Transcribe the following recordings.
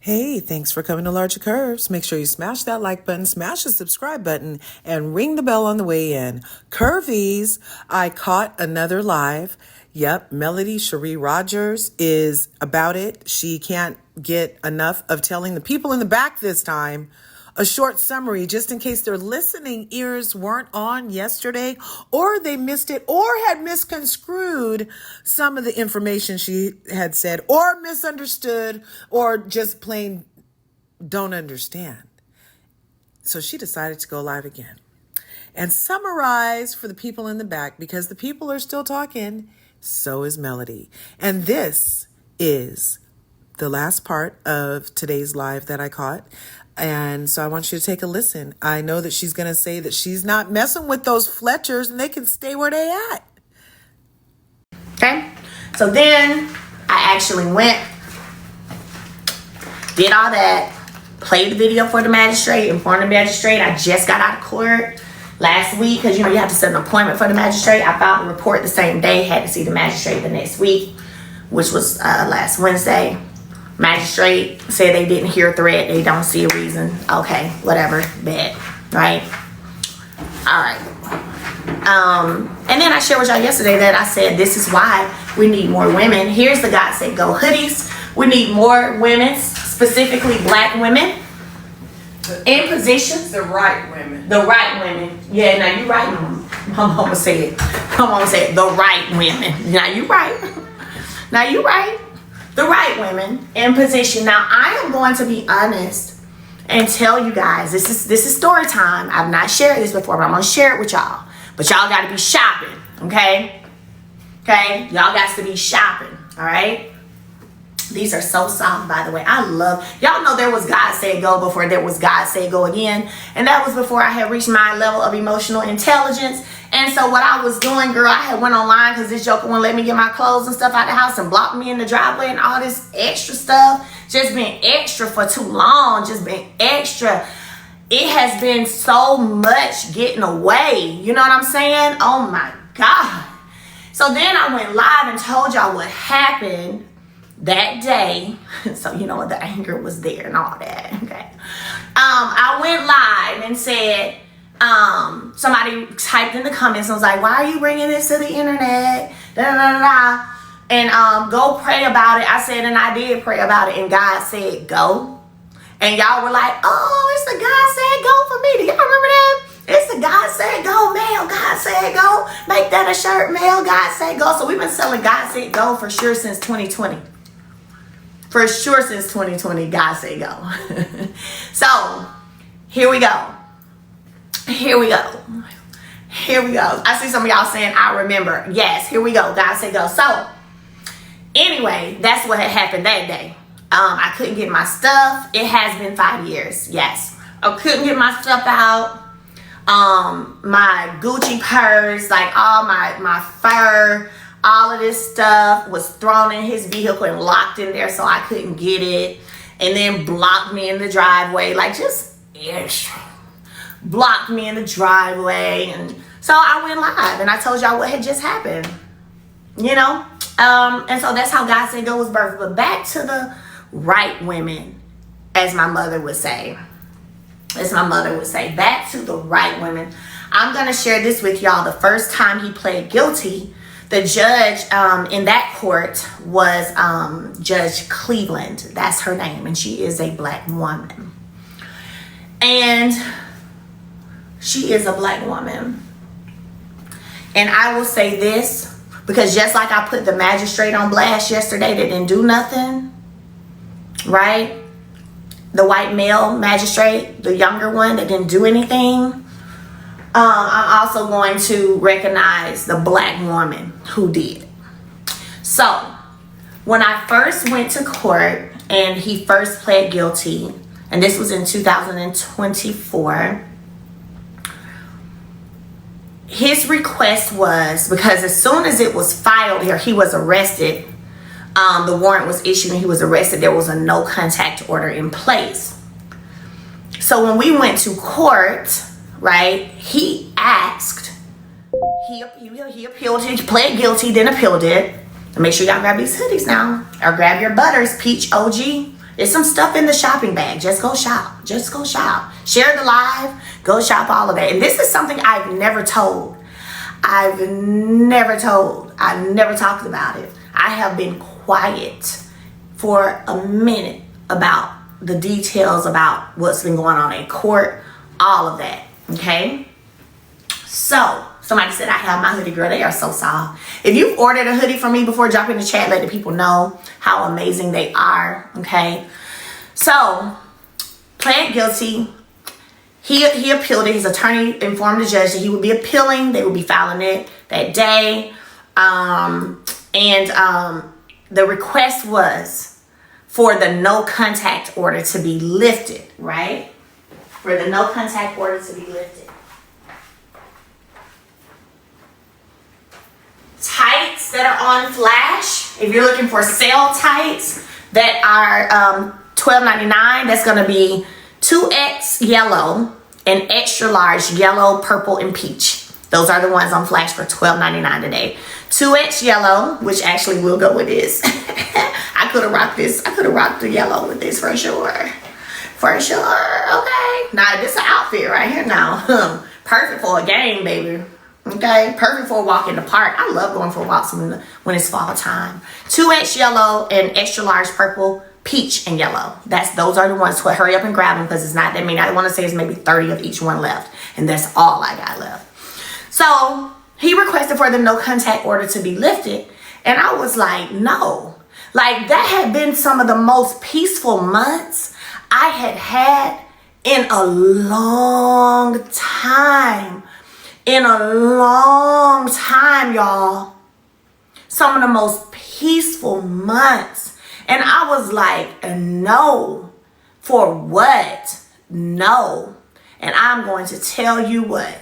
Hey, thanks for coming to Larger Curves. Make sure you smash that like button, smash the subscribe button, and ring the bell on the way in. Curvies, I caught another live. Yep, Melody Cherie Rodgers is about it. She can't get enough of telling the people in the back this time a short summary just in case their listening ears weren't on yesterday or they missed it or had misconstrued some of the information she had said or misunderstood or just plain don't understand. So she decided to go live again and summarize for the people in the back because the people are still talking. So is Melody. And this is the last part of today's live that I caught. And so I want you to take a listen. I know that she's going to say that she's not messing with those Fletchers and they can stay where they at. Okay. So then I actually went, did all that, played the video for the magistrate, informed the magistrate. I just got out of court last week because, you have to set an appointment for the magistrate. I filed a report the same day, had to see the magistrate the next week, which was last Wednesday. Magistrate said they didn't hear a threat. They don't see a reason. Okay, whatever. Bad. Right? All right. And then I shared with y'all yesterday that I said this is why we need more women. Here's the God Say Go hoodies. We need more women, specifically black women, in positions. The right women. The right women. Yeah, now you right. I'm gonna say it. The right women. Now you right. Now you right. The right women in position. Now I am going to be honest and tell you guys, this is story time. I've not shared this before, but I'm gonna share it with y'all. But y'all got to be shopping, okay? Okay, y'all got to be shopping. All right. These are so soft, by the way. I love, y'all know there was God Say Go before there was God Say Go again. And that was before I had reached my level of emotional intelligence. And so what I was doing, girl, I had went online because this joker wouldn't let me get my clothes and stuff out the house and blocked me in the driveway and all this extra stuff. Just been extra for too long. Just been extra. It has been so much getting away. You know what I'm saying? Oh my God. So then I went live and told y'all what happened that day. So you know what, the anger was there and all that. Okay. I went live and said, somebody typed in the comments and was like, why are you bringing this to the internet? Da, da, da, da. And go pray about it. I said, and I did pray about it, and God said go. And y'all were like, oh, it's the God Said Go for me. Do y'all remember that? It's the God Said Go, mail, God Said Go. Make that a shirt, mail, God Said Go. So we've been selling God Said Go for sure since 2020. For sure since 2020, God Said Go. So here we go. Here we go. Here we go. I see some of y'all saying, I remember. Yes, here we go. God Said Go. So anyway, that's what had happened that day. I couldn't get my stuff. It has been 5 years. Yes. I couldn't get my stuff out. My Gucci purse, like all my fur, all of this stuff was thrown in his vehicle and locked in there so I couldn't get it. And then blocked me in the driveway. Like just extra. Blocked me in the driveway. And so I went live and I told y'all what had just happened. You know? And so that's how God Said Go was birthed. But back to the right women, as my mother would say. Back to the right women. I'm going to share this with y'all. The first time he pled guilty, the judge in that court was Judge Cleveland. That's her name. And she is a black woman. And she is a black woman. And I will say this, because just like I put the magistrate on blast yesterday that didn't do nothing, right? The white male magistrate, the younger one that didn't do anything. I'm also going to recognize the black woman who did. So when I first went to court and he first pled guilty, and this was in 2024, his request was, because as soon as it was filed here, he was arrested. The warrant was issued and he was arrested. There was a no contact order in place. So when we went to court, right, he asked, he appealed, he pled guilty, then appealed it. And make sure y'all grab these hoodies now, or grab your butters. Peach OG There's some stuff in the shopping bag. Just go shop. Just go shop. Share the live. Go shop all of that. And this is something I've never told. I've never talked about it. I have been quiet for a minute about the details about what's been going on in court, all of that, okay? So, somebody said I have my hoodie, girl. They are so soft. If you've ordered a hoodie from me before, drop in the chat. Let the people know how amazing they are, okay? So, pled guilty. He appealed it. His attorney informed the judge that he would be appealing. They would be filing it that day. The request was for the no contact order to be lifted, right? For the no contact order to be lifted. Tights that are on Flash, if you're looking for sale tights that are $12.99, that's going to be 2X yellow and extra large yellow, purple, and peach. Those are the ones on Flash for $12.99 today. 2X yellow, which actually will go with this. I could have rocked this. I could have rocked the yellow with this for sure. For sure. Okay. Now, this is an outfit right here now. Perfect for a game, baby. Okay. Perfect for a walk in the park. I love going for walks when it's fall time. 2X yellow and extra large purple, peach, and yellow. Those are the ones to hurry up and grab them because it's not that many. I want to say it's maybe 30 of each one left. And that's all I got left. So he requested for the no contact order to be lifted. And I was like, no. Like, that had been some of the most peaceful months I had in a long time. In a long time, y'all. Some of the most peaceful months. And I was like, no. For what? No. And I'm going to tell you what.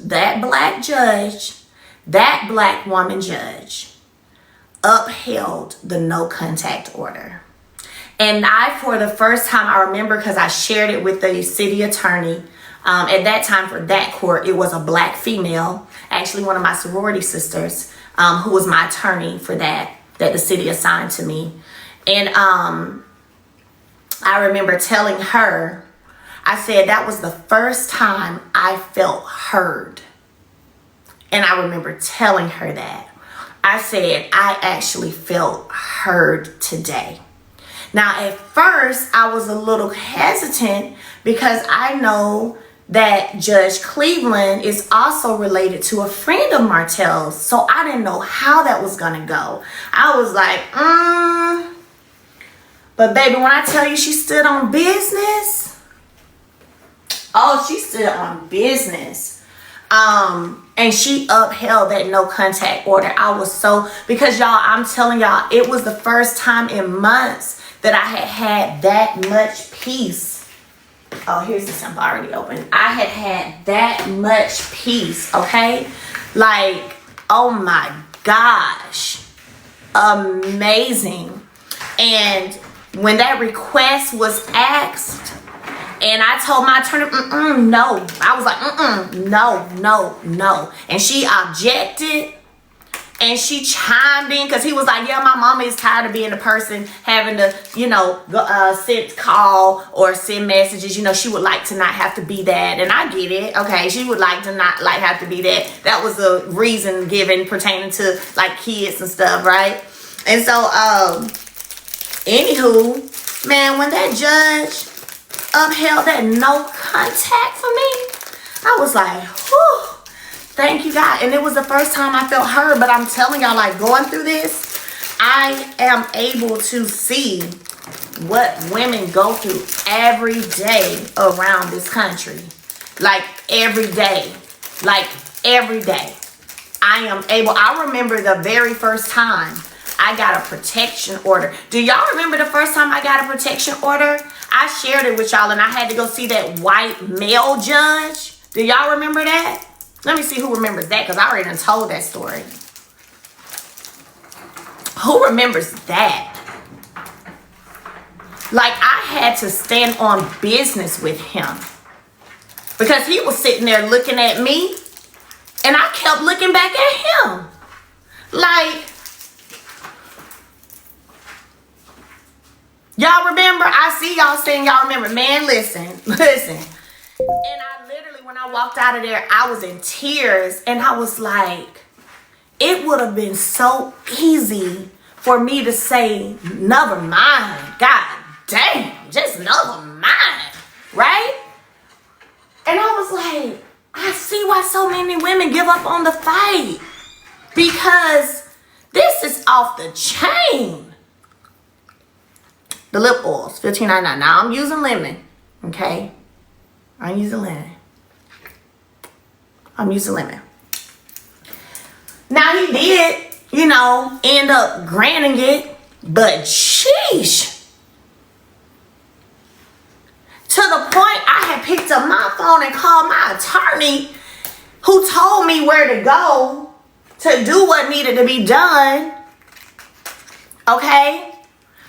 That black judge, that black woman judge, upheld the no contact order. And for the first time, I remember because I shared it with the city attorney. At that time for that court, it was a black female, actually one of my sorority sisters, who was my attorney for that the city assigned to me. And I remember telling her, I said that was the first time I felt heard. And I remember telling her that. I said, I actually felt heard today. Now, at first, I was a little hesitant because I know that Judge Cleveland is also related to a friend of Martels. So I didn't know how that was going to go. I was like, But baby, when I tell you she stood on business, she stood on business. And she upheld that no contact order. I was because y'all, I'm telling y'all, it was the first time in months that I had that much peace. Oh, here's the sample already open. I had that much peace, okay? Like, oh my gosh. Amazing. And when that request was asked, and I told my attorney, no. I was like, no. And she objected. And she chimed in because he was like, yeah, my mama is tired of being the person having to, send call or send messages. She would like to not have to be that. And I get it. Okay, she would like to not have to be that. That was a reason given pertaining to like kids and stuff, right? And so, anywho, man, when that judge upheld that no contact for me, I was like, whew. Thank you, God. And it was the first time I felt heard. But I'm telling y'all, like, going through this, I am able to see what women go through every day around this country. Like, every day. Like, every day. I remember the very first time I got a protection order. Do y'all remember the first time I got a protection order? I shared it with y'all, and I had to go see that white male judge. Do y'all remember that? Let me see who remembers that, because I already done told that story. Who remembers that? Like, I had to stand on business with him. Because he was sitting there looking at me, and I kept looking back at him. Like, Y'all remember? I see y'all saying y'all remember. Man, listen. And I literally, when I walked out of there, I was in tears. And I was like, it would have been so easy for me to say, never mind. God damn, just never mind. Right? And I was like, I see why so many women give up on the fight. Because this is off the chain. The lip oils, $15.99. Now I'm using lemon, okay? I'm using lemon. Now he did, end up granting it, but sheesh. To the point I had picked up my phone and called my attorney who told me where to go to do what needed to be done, okay?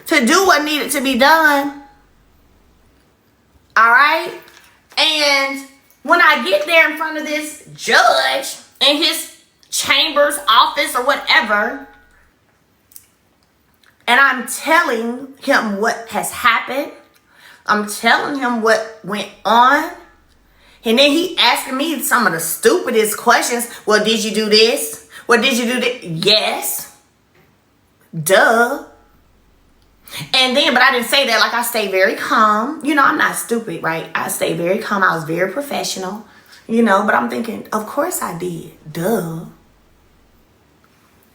To do what needed to be done. All right? And when I get there in front of this judge in his chamber's office or whatever, and I'm telling him what has happened, I'm telling him what went on, and then he asking me some of the stupidest questions. Well, did you do this? Well, did you do that? Yes. Duh. And then, but I didn't say that. Like, I stayed very calm. I'm not stupid, right? I stayed very calm. I was very professional, but I'm thinking, of course I did. Duh.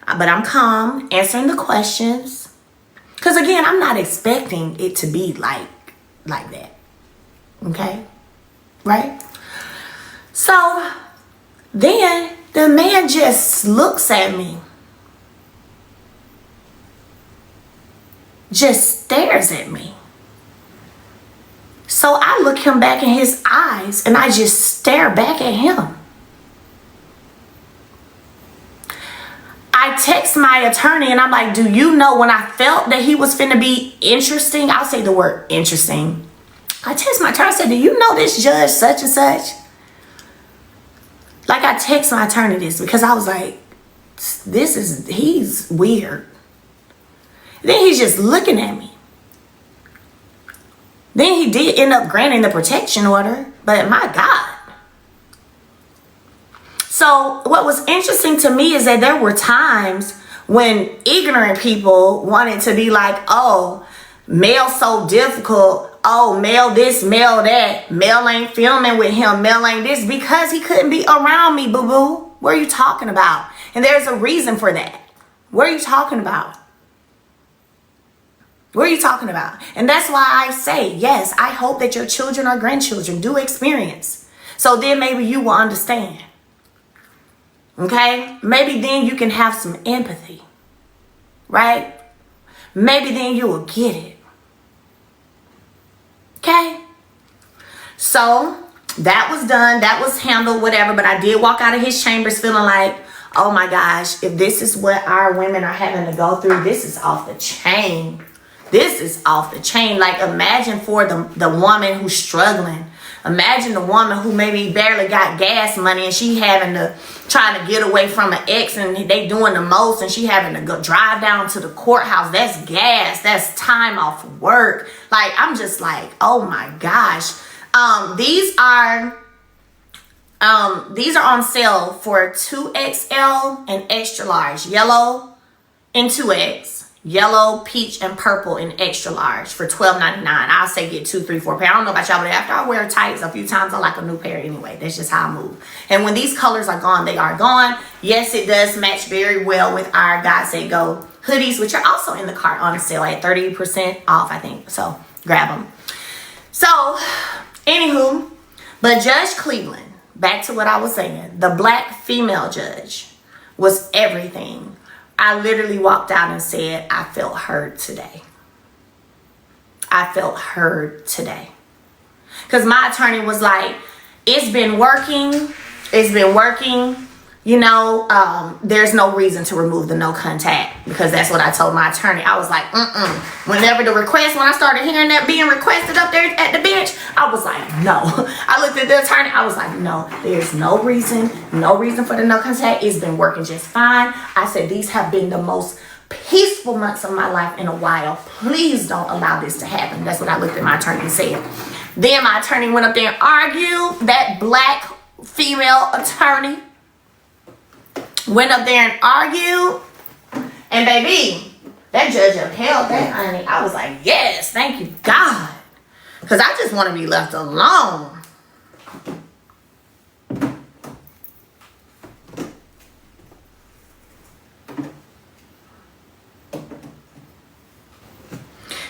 But I'm calm, answering the questions. Because, again, I'm not expecting it to be like that. Okay? Right? So, then the man just looks at me. Just stares at me. So I look him back in his eyes and I just stare back at him. I text my attorney and I'm like, do you know when I felt that he was finna be interesting? I'll say the word interesting. I text my attorney, I said, do you know this judge such and such? Like, I text my attorney this because I was like, he's weird. Then he's just looking at me. Then he did end up granting the protection order, but my God. So what was interesting to me is that there were times when ignorant people wanted to be like, oh, Mel so difficult. Oh, Mel this, Mel that. Mel ain't filming with him. Mel ain't this, because he couldn't be around me, boo-boo. What are you talking about? And there's a reason for that. What are you talking about? What are you talking about? And that's why I say, yes, I hope that your children or grandchildren do experience. So then maybe you will understand. Okay? Maybe then you can have some empathy. Right? Maybe then you will get it. Okay? So that was done. That was handled, whatever. But I did walk out of his chambers feeling like, oh my gosh, if this is what our women are having to go through, this is off the chain. This is off the chain. Like, imagine for the woman who's struggling. Imagine the woman who maybe barely got gas money and she having to trying to get away from an ex and they doing the most and she having to go drive down to the courthouse. That's gas. That's time off work. Like, I'm just like, oh my gosh. These are on sale for 2XL and extra large. Yellow and 2X. Yellow, peach, and purple in extra large for $12.99. I'll say get 2, 3, 4 pair. I don't know about y'all, but after I wear tights a few times, I like a new pair anyway. That's just how I move. And when these colors are gone, they are gone. Yes, it does match very well with our God Say Go hoodies, which are also in the cart on sale at 30% off, I think. So grab them. So, anywho, but Judge Cleveland, back to what I was saying, the black female judge was everything. I literally walked out and said, I felt heard today. I felt heard today. Because my attorney was like, it's been working. It's been working. There's no reason to remove the no contact. Because that's what I told my attorney. I was like, Whenever when I started hearing that being requested up there at the bench, I was like, no. I looked at the attorney. I was like, no, there's no reason for the no contact. It's been working just fine. I said, these have been the most peaceful months of my life in a while. Please don't allow this to happen. That's what I looked at my attorney and said. Then my attorney went up there and argued. That black female attorney went up there and argued. And baby, that judge upheld that, honey. I was like, yes, thank you, God. Because I just want to be left alone.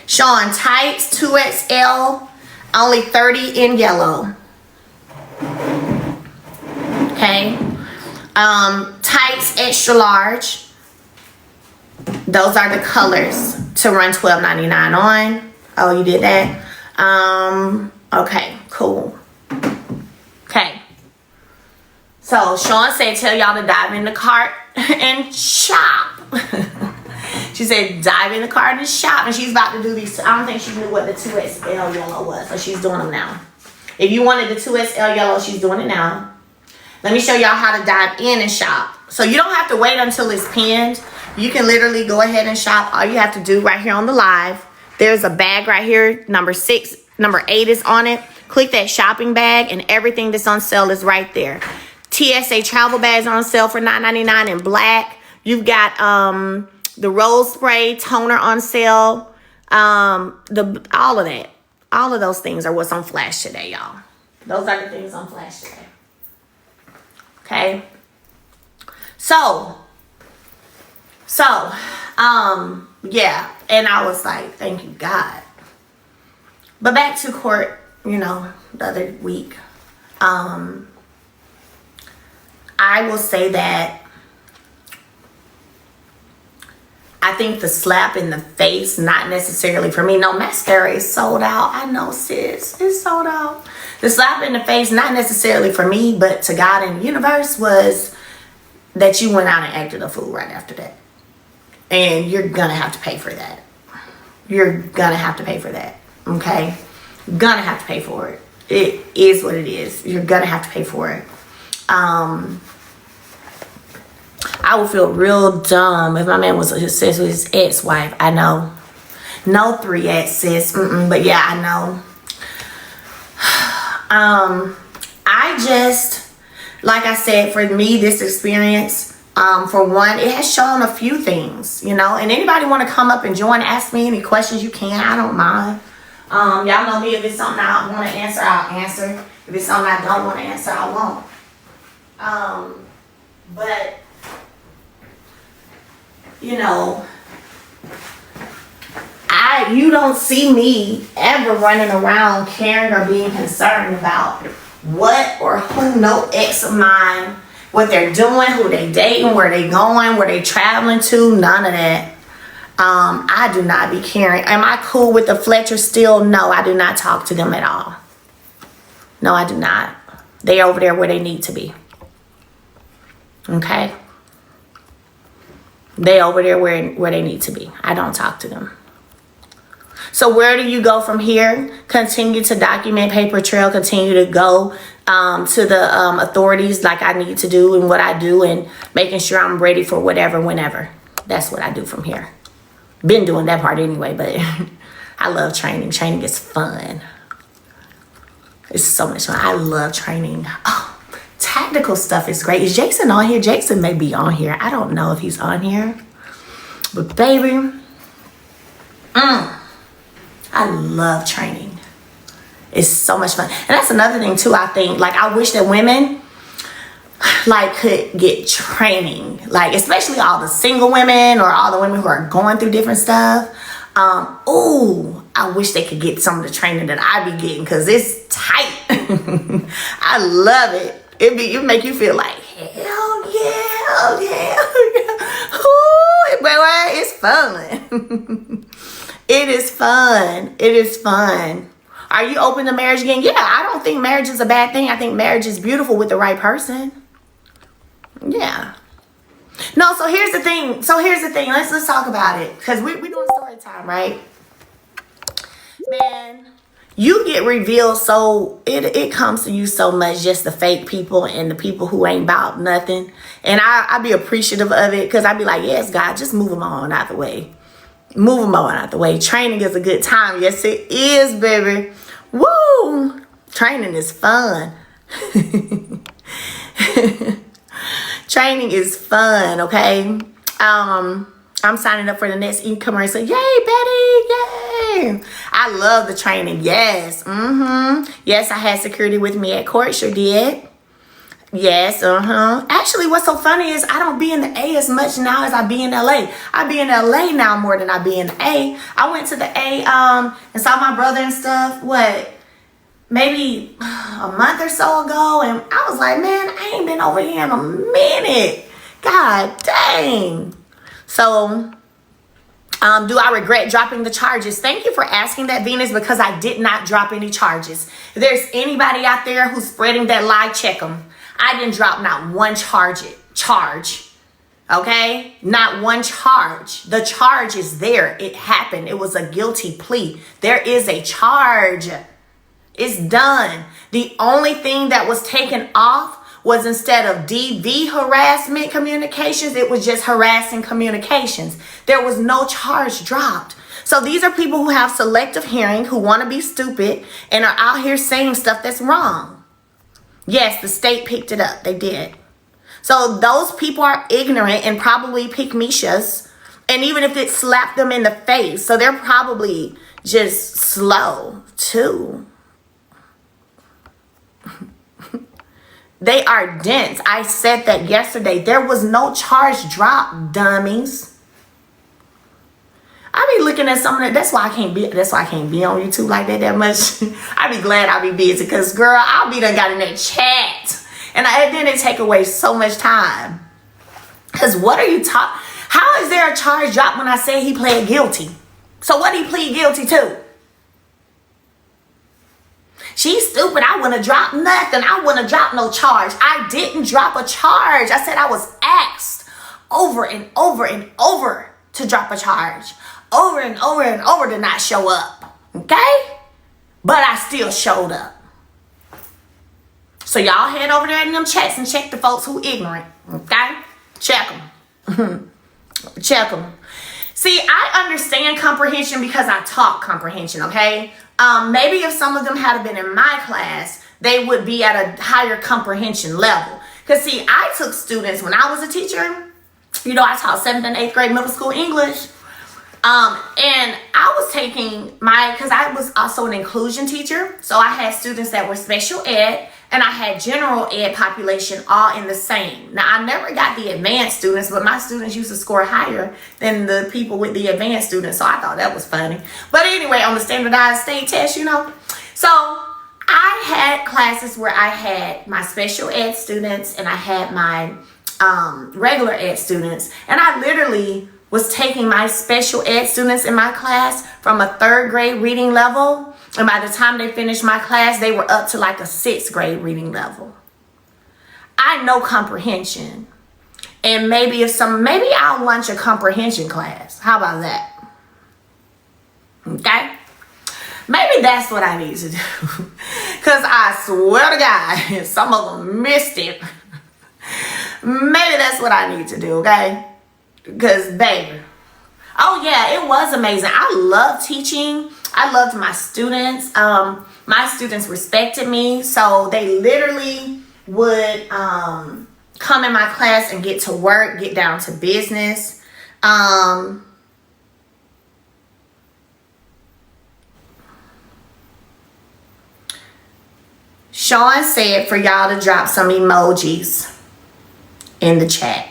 Sean, tights 2XL, only 30 in yellow. Okay. Tights extra large. Those are the colors to run $12.99 on. Oh, you did that? Okay, cool. Okay. So Sean said, tell y'all to dive in the cart and shop. She said, dive in the cart and shop. And she's about to do these. I don't think she knew what the 2XL yellow was. So she's doing them now. If you wanted the 2XL yellow, she's doing it now. Let me show y'all how to dive in and shop. So you don't have to wait until it's pinned. You can literally go ahead and shop. All you have to do right here on the live. There's a bag right here. Number 8 is on it. Click that shopping bag and everything that's on sale is right there. TSA travel bags on sale for $9.99 in black. You've got the Rose Spray toner on sale. All of that. All of those things are what's on flash today, y'all. Those are the things on flash today. Okay. So, yeah. And I was like, thank you, God. But back to court, you know, the other week. I will say that I think the slap in the face, not necessarily for me. No, mascara is sold out. I know, sis. It's sold out. The slap in the face, not necessarily for me, but to God and the universe, was that you went out and acted a fool right after that. And you're going to have to pay for that. You're going to have to pay for that. Okay? Gonna have to pay for it. It is what it is. You're going to have to pay for it. I would feel real dumb if my man was obsessed with his ex-wife. I know. No 3 exes. But yeah, I know. I just, like I said, for me, this experience, for one, it has shown a few things, you know. And anybody want to come up and join, ask me any questions, you can. I don't mind. Y'all know me. If it's something I want to answer, I'll answer. If it's something I don't want to answer, I won't. But you know, you don't see me ever running around caring or being concerned about what or who no ex of mine, what they're doing, who they dating, where they going, where they traveling to, none of that. I do not be caring. Am I cool with the Fletchers still? No, I do not talk to them at all. No, I do not. They over there where they need to be. Okay? They over there where they need to be. I don't talk to them. So where do you go from here? Continue to document, paper trail, continue to go to the authorities like I need to do and what I do, and making sure I'm ready for whatever, whenever. That's what I do from here. Been doing that part anyway, but I love training. Training is fun. It's so much fun. I love training. Oh, tactical stuff is great. Is Jason on here? Jason may be on here. I don't know if he's on here. But baby, I love training. It's so much fun. And that's another thing too, I think. Like, I wish that women could get training. Like, especially all the single women or all the women who are going through different stuff. I wish they could get some of the training that I be getting, because it's tight. I love it. It make you feel like, hell yeah. Ooh, boy, it's fun. It is fun. It is fun. Are you open to marriage again? Yeah, I don't think marriage is a bad thing. I think marriage is beautiful with the right person. Yeah. No, so here's the thing. Let's talk about it. Because we doing story time, right? Man, you get revealed, so it comes to you so much, just the fake people and the people who ain't about nothing. And I be appreciative of it, because I be like, yes, God, just move them on out the way. Move them on out the way. Training is a good time. Yes, it is, baby. Woo! Training is fun. Training is fun, okay? I'm signing up for the next e-commerce. Yay, Betty! Yay! I love the training. Yes. Yes, I had security with me at court. Sure did. Yes. Actually, what's so funny is I don't be in the A as much now as I be in LA. I be in LA now more than I be in the A. I went to the A and saw my brother and stuff. Maybe a month or so ago, and I was like, man, I ain't been over here in a minute. God dang. So, do I regret dropping the charges? Thank you for asking that, Venus, because I did not drop any charges. If there's anybody out there who's spreading that lie, check them. I didn't drop not one charge. Okay? Not one charge. The charge is there. It happened. It was a guilty plea. There is a charge. It's done. The only thing that was taken off was, instead of DV harassment communications, it was just harassing communications. There was no charge dropped. So these are people who have selective hearing, who want to be stupid, and are out here saying stuff that's wrong. Yes, the state picked it up. They did. So those people are ignorant and probably pick-me-shas. And even if it slapped them in the face, so they're probably just slow too. They are dense. I said that yesterday. There was no charge drop, dummies. I be looking at some of that. That's why I can't be on YouTube like that much. I be glad I be busy, because girl, I'll be done got in that chat. And then it take away so much time. Because what are you talking? How is there a charge drop when I say he pled guilty? So what he plead guilty to? She's stupid. I wouldn't have dropped nothing. I wouldn't have dropped no charge. I didn't drop a charge. I said I was asked over and over and over to drop a charge. Over and over and over to not show up. Okay? But I still showed up. So y'all head over there in them chats and check the folks who ignorant. Okay? Check them. Check them. See, I understand comprehension because I taught comprehension, okay? Maybe if some of them had been in my class, they would be at a higher comprehension level. Because see, I took students when I was a teacher. You know, I taught 7th and 8th grade middle school English. And I was taking because I was also an inclusion teacher. So I had students that were special ed, and I had general ed population all in the same. Now, I never got the advanced students, but my students used to score higher than the people with the advanced students. So I thought that was funny. But anyway, on the standardized state test, you know. So I had classes where I had my special ed students and I had my regular ed students. And I literally was taking my special ed students in my class from a 3rd grade reading level. And by the time they finished my class, they were up to like a 6th grade reading level. I know comprehension. And maybe I'll launch a comprehension class. How about that? Okay? Maybe that's what I need to do. Because I swear to God, some of them missed it. Maybe that's what I need to do, okay? Because, baby. Oh, yeah, it was amazing. I love teaching. I loved my students. My students respected me. So they literally would come in my class and get to work, get down to business. Sean said for y'all to drop some emojis in the chat.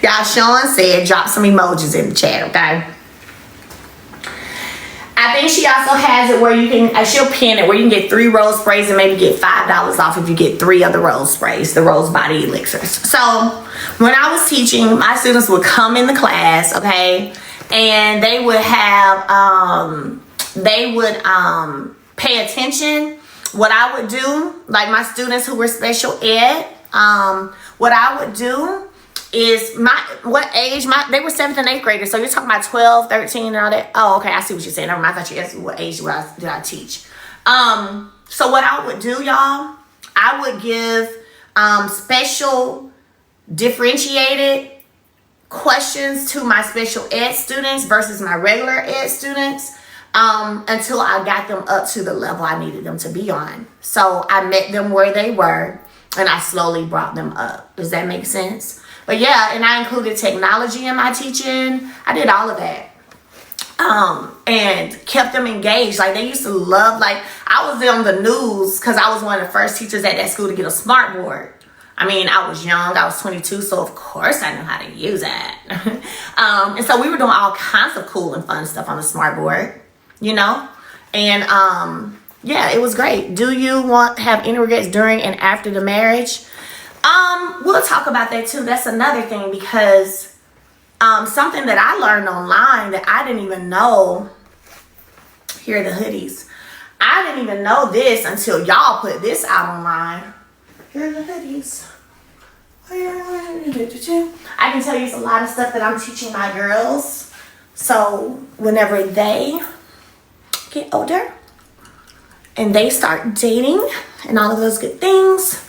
Y'all, Sean said drop some emojis in the chat, okay? I think she also has it where you can, she'll pin it where you can get 3 rose sprays and maybe get $5 off if you get 3 of the rose sprays, the rose body elixirs. So when I was teaching, my students would come in the class, okay? and they would pay attention. What I would do, like my students who were special ed, what I would do is they were 7th and 8th graders. So you're talking about 12, 13 and all that. Oh, okay, I see what you're saying. Never mind. I thought you asked what age did I teach. So what I would do, y'all, I would give special differentiated questions to my special ed students versus my regular ed students until I got them up to the level I needed them to be on. So I met them where they were and I slowly brought them up. Does that make sense? But yeah, and I included technology in my teaching. I did all of that. And kept them engaged. Like they used to love, like I was on the news because I was one of the first teachers at that school to get a smart board. I mean, I was young, I was 22, so of course I knew how to use that. And so we were doing all kinds of cool and fun stuff on the smart board, you know? And yeah, it was great. Do you have any regrets during and after the marriage? We'll talk about that too. That's another thing because something that I learned online that I didn't even know. Here are the hoodies. I didn't even know this until y'all put this out online. Here are the hoodies. I can tell you it's a lot of stuff that I'm teaching my girls. So whenever they get older and they start dating and all of those good things,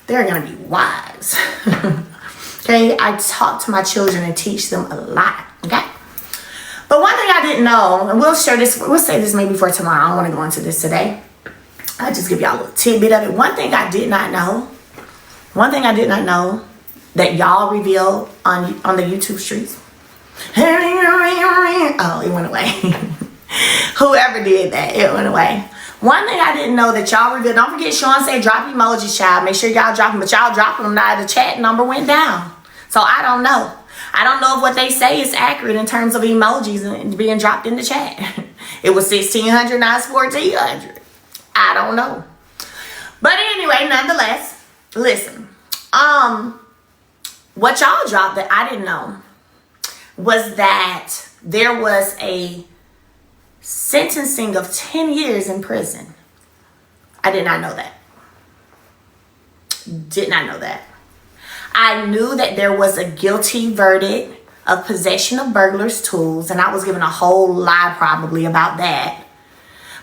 they're going to be wise. Okay, I talk to my children and teach them a lot. Okay, but one thing I didn't know, and we'll say this maybe for tomorrow. I don't want to go into this today. I'll just give y'all a little tidbit of it. One thing I did not know that y'all revealed on the YouTube streets. Oh, it went away. Whoever did that, it went away. One thing I didn't know that y'all revealed. Don't forget, Sean said drop emojis, child. Make sure y'all drop them, but y'all dropping them now. The chat number went down. So I don't know. I don't know if what they say is accurate in terms of emojis and being dropped in the chat. It was 1,600, now it's 1,400. I don't know. But anyway, nonetheless, listen. What y'all dropped that I didn't know was that there was a sentencing of 10 years in prison. I did not know that. Did not know that. I knew that there was a guilty verdict of possession of burglar's tools, and I was given a whole lie probably about that.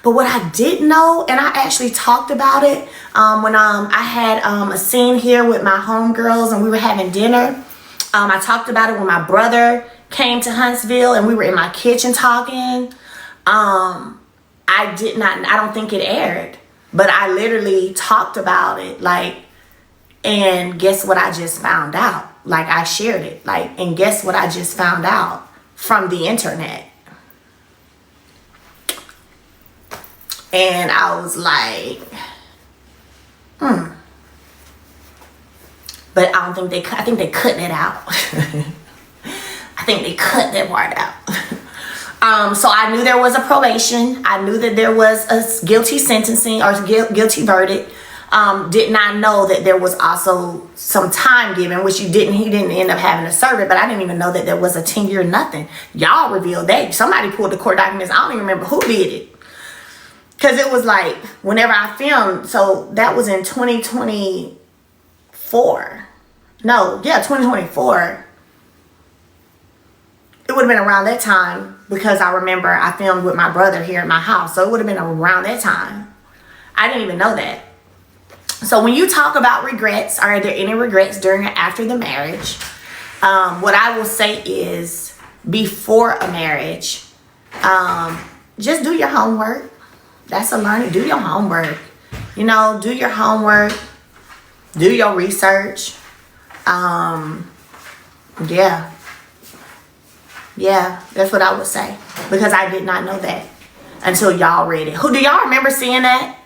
But what I didn't know, and I actually talked about it when I had a scene here with my homegirls and we were having dinner. I talked about it when my brother came to Huntsville and we were in my kitchen talking. I don't think it aired, but I literally talked about it, and guess what I just found out? Like, I shared it, and guess what I just found out from the internet? And I was like, But I think they cut it out. I think they cut that part out. So I knew there was a probation. I knew that there was a guilty sentencing or guilty verdict. Did not know that there was also some time given, which he didn't end up having to serve it, but I didn't even know that there was a 10-year nothing. Y'all revealed that. Somebody pulled the court documents. I don't even remember who did it. Because it was like, whenever I filmed, so that was in 2024. 2024. It would have been around that time because I remember I filmed with my brother here at my house. So it would have been around that time. I didn't even know that. So when you talk about regrets, are there any regrets during or after the marriage? What I will say is before a marriage, just do your homework. That's a learning. Do your homework. Do your homework. Do your research. Yeah, that's what I would say. Because I did not know that until y'all read it. Who do y'all remember seeing that?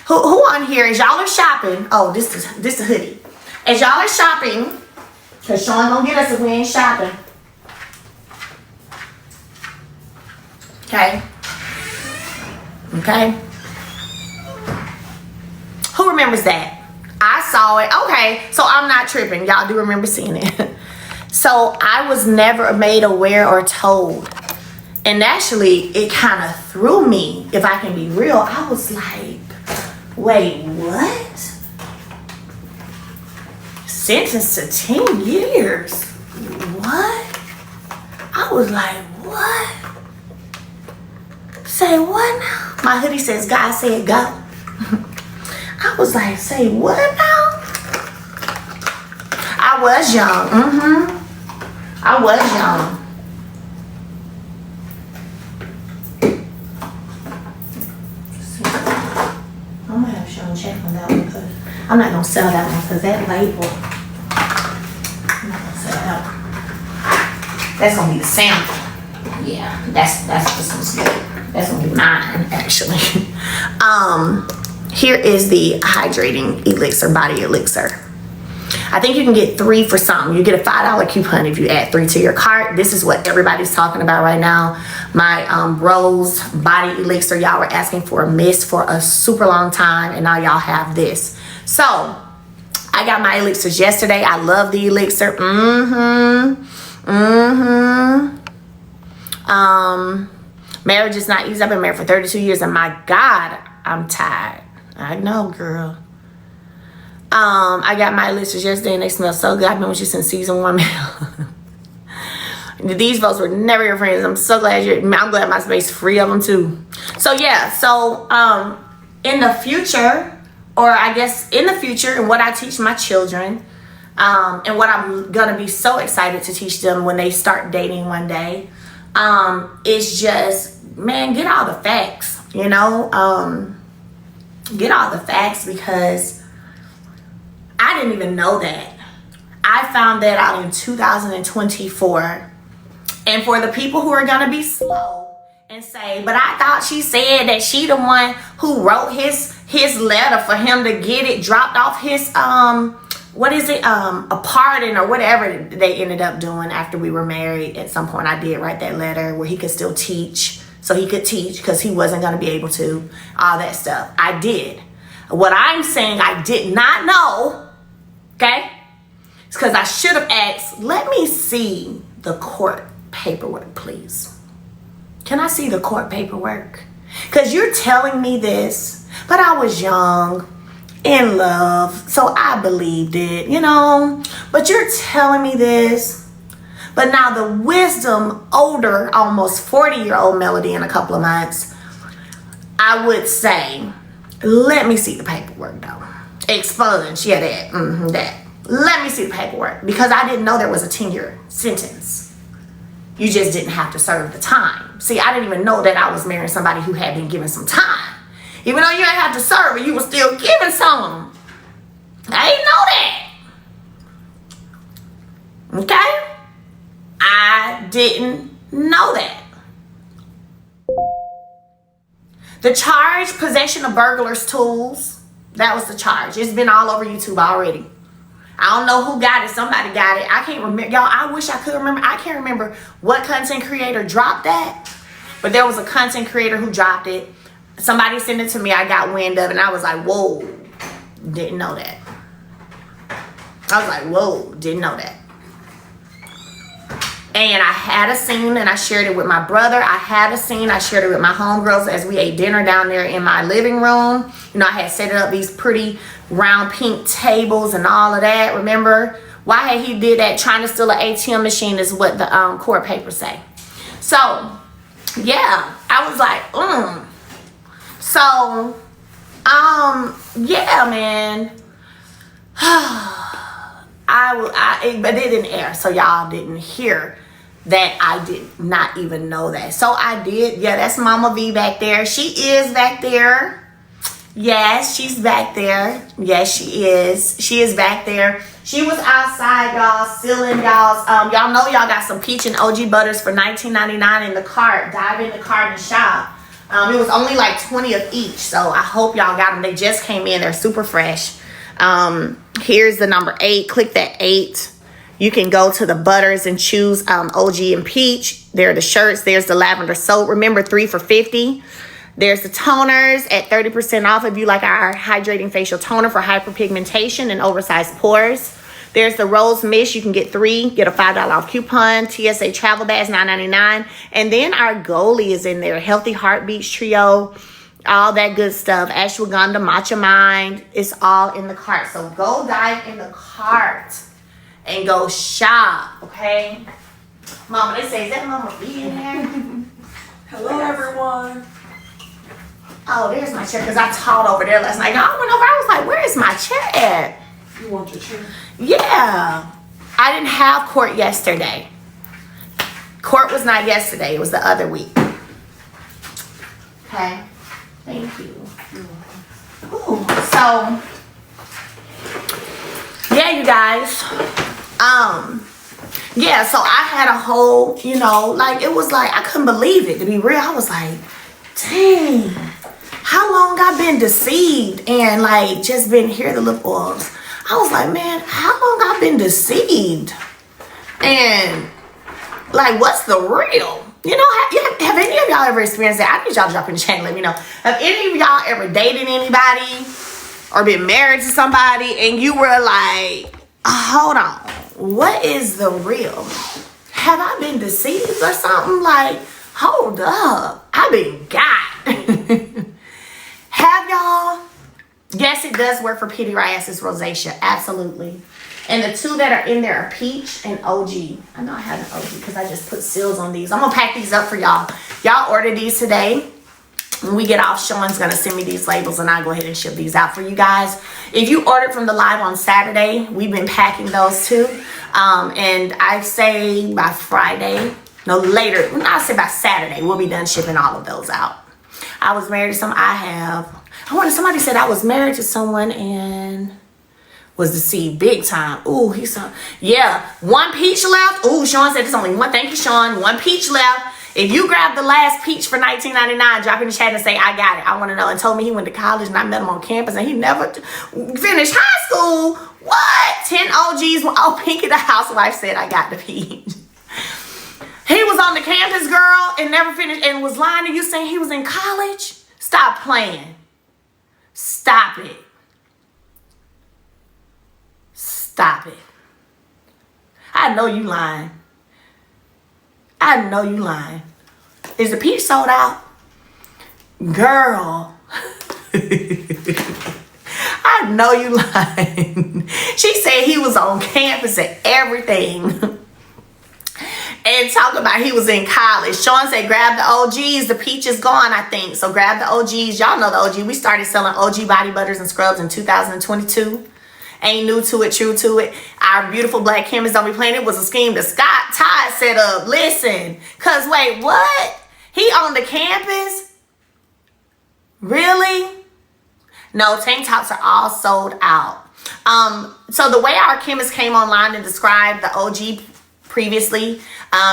Who on here, as y'all are shopping? Oh, this is a hoodie. As y'all are shopping, because Sean gonna get us if we ain't shopping. Okay. Who remembers that? I saw it. Okay, so I'm not tripping. Y'all do remember seeing it. So I was never made aware or told. And actually, it kind of threw me, if I can be real. I was like, wait, what? Sentenced to 10 years. What? I was like, what? Say what now? My hoodie says, God said go. I was like, say what now? I was young. I was young. I'm gonna have Sean check on that one because I'm not gonna sell that one because that label. I'm not gonna sell that one. That's gonna be the sample. Yeah, that's this one's good. That's gonna be mine actually. Here is the hydrating elixir, body elixir. I think you can get 3 for something. You get a $5 coupon if you add 3 to your cart. This is what everybody's talking about right now. My Rose body elixir. Y'all were asking for a mist for a super long time, and now y'all have this. So I got my elixirs yesterday. I love the elixir. Marriage is not easy. I've been married for 32 years, and my God, I'm tired. I know, girl. I got my elixirs yesterday and they smell so good. I've been with you since season 1. These folks were never your friends. I'm so glad I'm glad my space free of them too. So yeah, in the future, or I guess in the future, and what I teach my children, and what I'm gonna be so excited to teach them when they start dating one day, is just, man, get all the facts, get all the facts, because I didn't even know that. I found that out in 2024. And for the people who are gonna be slow and say, but I thought she said that she the one who wrote his letter for him to get it dropped off his a pardon or whatever they ended up doing after we were married. At some point I did write that letter where he could still teach, so he could teach because he wasn't gonna be able to, all that stuff. I did. What I'm saying I did not know, okay? It's because I should have asked, let me see the court paperwork, please. Can I see the court paperwork? Because you're telling me this, but I was young, in love, so I believed it, But you're telling me this. But now the wisdom, older, almost 40-year-old Melody in a couple of months, I would say, let me see the paperwork though. Expunge, yeah, that. Let me see the paperwork, because I didn't know there was a 10-year sentence. You just didn't have to serve the time. See, I didn't even know that I was marrying somebody who had been given some time. Even though you didn't have to serve it, you were still giving some. I didn't know that. Okay? I didn't know that. The charge, possession of burglar's tools, that was the charge. It's been all over YouTube already. I don't know who got it. Somebody got it. I can't remember. Y'all, I wish I could remember. I can't remember what content creator dropped that. But there was a content creator who dropped it. Somebody sent it to me. I got wind of it. And I was like, whoa. Didn't know that. I was like, whoa. Didn't know that. And I had a scene and I shared it with my brother. I had a scene. I shared it with my homegirls as we ate dinner down there in my living room. I had set up these pretty round pink tables and all of that. Remember? Why had he did that? Trying to steal an ATM machine is what the court papers say. So, yeah. I was like, So, yeah, man. But it didn't air, so y'all didn't hear that. I did not even know that. So I did. Yeah, that's Mama V back there. She is back there. Yes, she's back there. Yes, she is. She is back there. She was outside, y'all, sealing y'all's. Y'all know y'all got some peach and OG butters for $19.99 in the cart. Dive in the cart and shop. It was only like 20 of each, so I hope y'all got them. They just came in. They're super fresh. Here's the number 8. Click that 8. You can go to the butters and choose OG and peach. There are the shirts. There's the lavender soap. Remember, 3 for $50. There's the toners at 30% off if you like our hydrating facial toner for hyperpigmentation and oversized pores. There's the Rose Mist. You can get 3, get a $5 off coupon. TSA travel bags, $9.99. And then our Goalie is in there. Healthy Heartbeats Trio. All that good stuff. Ashwagandha, Matcha Mind. It's all in the cart. So go dive in the cart and go shop, okay? Mama, they say, is that Mama B in there? Hello, everyone. Oh, there's my chair, because I taught over there last night. I went over, I was like, where is my chair at? You want your chair? Yeah. I didn't have court yesterday. Court was not yesterday. It was the other week. Okay. Thank you. Ooh, so, yeah, you guys. Yeah, so I had a whole, you know, like, it was like, I couldn't believe it, to be real. I was like, dang, how long I've been deceived and, like, just been here to look for. I was like, man, how long I've been deceived? And, like, what's the real? You know, have any of y'all ever experienced that? I need y'all to drop in the chat and let me know. Have any of y'all ever dated anybody or been married to somebody and you were like, hold on, what is the real? Have I been deceived or something? Like, hold up, I've been got. Have y'all? Yes, it does work for pityriasis rosacea, absolutely. And the 2 that are in there are peach and OG. I know I have an OG because I just put seals on these. I'm gonna pack these up for y'all. Y'all order these today. When we get off, Sean's gonna send me these labels and I'll go ahead and ship these out for you guys. If you ordered from the live on Saturday, we've been packing those too. And I say by Friday, no later, I say by Saturday, we'll be done shipping all of those out. I was married to somebody said I was married to someone and was deceived big time. Ooh, he saw, yeah, 1 peach left. Ooh, Sean said there's only 1. Thank you, Sean. 1 peach left. If you grab the last peach for $19.99, drop in the chat and say, I got it. I want to know. And told me he went to college and I met him on campus and he never finished high school. What? 10 OGs. Oh, Pinky the housewife said, I got the peach. He was on the campus, girl, and never finished and was lying to you saying he was in college. Stop playing. Stop it. Stop it. I know you lying. I know you lying. Is the peach sold out? Girl. I know you lying. She said he was on campus and everything. And talk about he was in college. Sean said, grab the OGs. The peach is gone, I think. So grab the OGs. Y'all know the OG. We started selling OG body butters and scrubs in 2022. Ain't new to it, true to it. Our beautiful black chemists don't be playing. It was a scheme that Scott Todd set up. Listen, cause wait, what? He on the campus? Really? No, tank tops are all sold out. So the way our chemist came online and described the OG previously,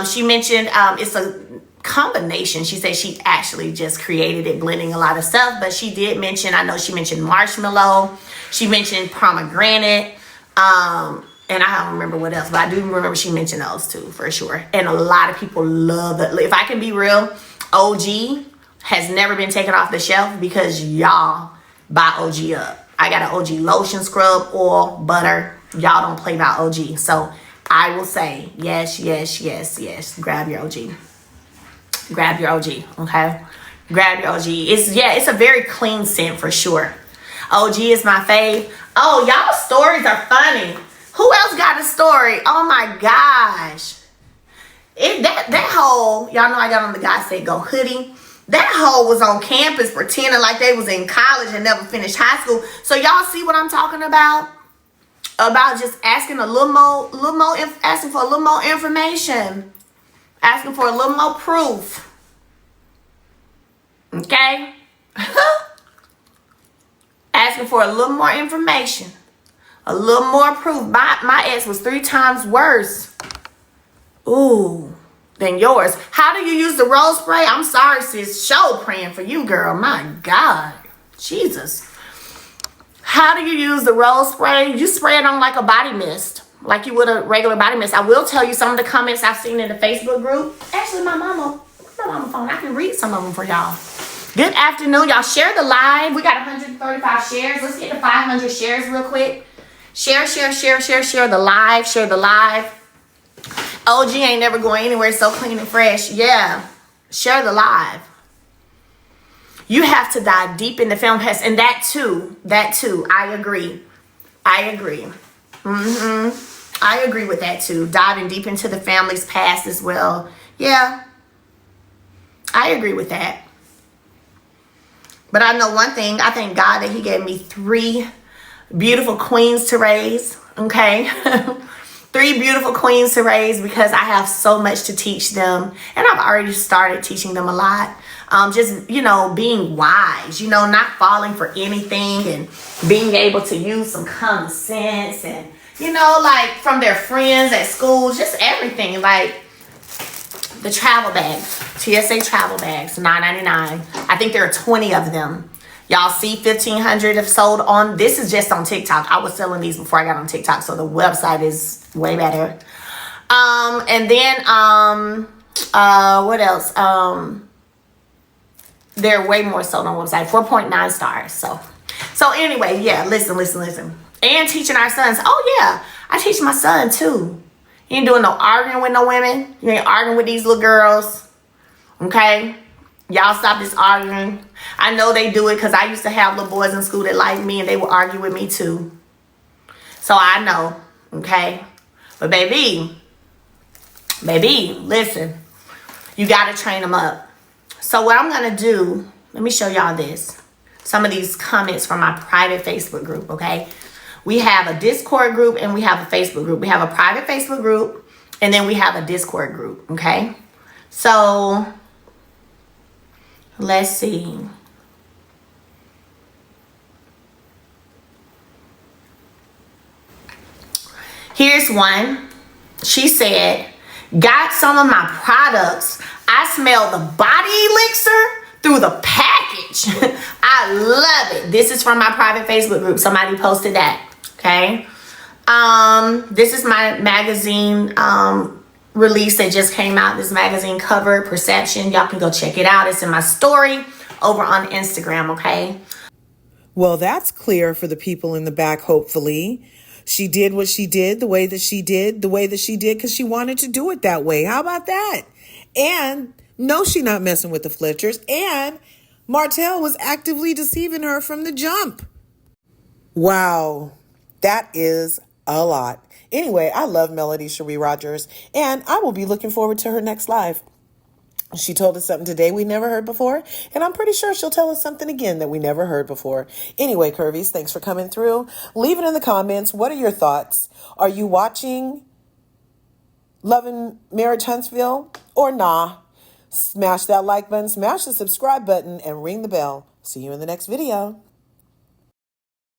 she mentioned it's a combination. She said she actually just created it, blending a lot of stuff, but she did mention, I know she mentioned marshmallow, she mentioned pomegranate, and I don't remember what else, but I do remember she mentioned those too for sure. And a lot of people love it. If I can be real, OG has never been taken off the shelf because y'all buy OG up. I got an OG lotion, scrub, oil, butter. Y'all don't play about OG. So I will say yes, yes, yes, yes. Grab your OG. Grab your OG, okay? Grab your OG. It's a very clean scent for sure. OG is my fave. Oh, y'all stories are funny. Who else got a story? Oh my gosh. That hoe, y'all know I got on the guy said go hoodie. That hoe was on campus pretending like they was in college and never finished high school. So y'all see what I'm talking about? About just asking a little more, asking for a little more information. Asking for a little more proof. Okay? Asking for a little more information. A little more proof. My ex was 3 times worse. Ooh. Than yours. How do you use the rose spray? I'm sorry, sis. Show praying for you, girl. My God. Jesus. How do you use the rose spray? You spray it on like a body mist. Like you would a regular body mist. I will tell you some of the comments I've seen in the Facebook group. Actually, my mama phone. I can read some of them for y'all. Good afternoon. Y'all share the live. We got 135 shares. Let's get to 500 shares real quick. Share the live. Share the live. OG ain't never going anywhere, so clean and fresh. Yeah. Share the live. You have to dive deep in the film past. And that too. I agree. I agree with that too. Diving deep into the family's past as well. Yeah. I agree with that. But I know one thing. I thank God that he gave me 3 beautiful queens to raise. Okay. 3 beautiful queens to raise, because I have so much to teach them. And I've already started teaching them a lot. Just, being wise, not falling for anything, and being able to use some common sense, and, like from their friends at school, just everything. Like the travel bags, TSA travel bags, $9.99. I think there are 20 of them. Y'all see 1,500 have sold on. This is just on TikTok. I was selling these before I got on TikTok, so the website is way better. And then what else? There are way more sold on website. 4.9 stars. So anyway, yeah. Listen. And teaching our sons. Oh yeah, I teach my son too. You ain't doing no arguing with no women. You ain't arguing with these little girls. Okay. Y'all stop this arguing. I know they do it because I used to have little boys in school that liked me and they would argue with me too. So I know, okay? But baby, listen. You got to train them up. So what I'm going to do, let me show y'all this. Some of these comments from my private Facebook group, okay? We have a Discord group and we have a Facebook group. We have a private Facebook group and then we have a Discord group, okay? So let's see. Here's one. She said, got some of my products. I smell the body elixir through the package. I love it. This is from my private Facebook group. Somebody posted that. Okay. This is my magazine release that just came out. This magazine cover, Perception. Y'all can go check it out. It's in my story over on Instagram. Okay. Well, that's clear for the people in the back, hopefully. She did what she did, the way that she did, because she wanted to do it that way. How about that? And no, she not messing with the Fletchers. And Martell was actively deceiving her from the jump. Wow, that is a lot. Anyway, I love Melody Cherie Rodgers, and I will be looking forward to her next live. She told us something today we never heard before, and I'm pretty sure she'll tell us something again that we never heard before. Anyway, Curvies, thanks for coming through. Leave it in the comments. What are your thoughts? Are you watching Love and Marriage Huntsville or nah? Smash that like button, smash the subscribe button, and ring the bell. See you in the next video.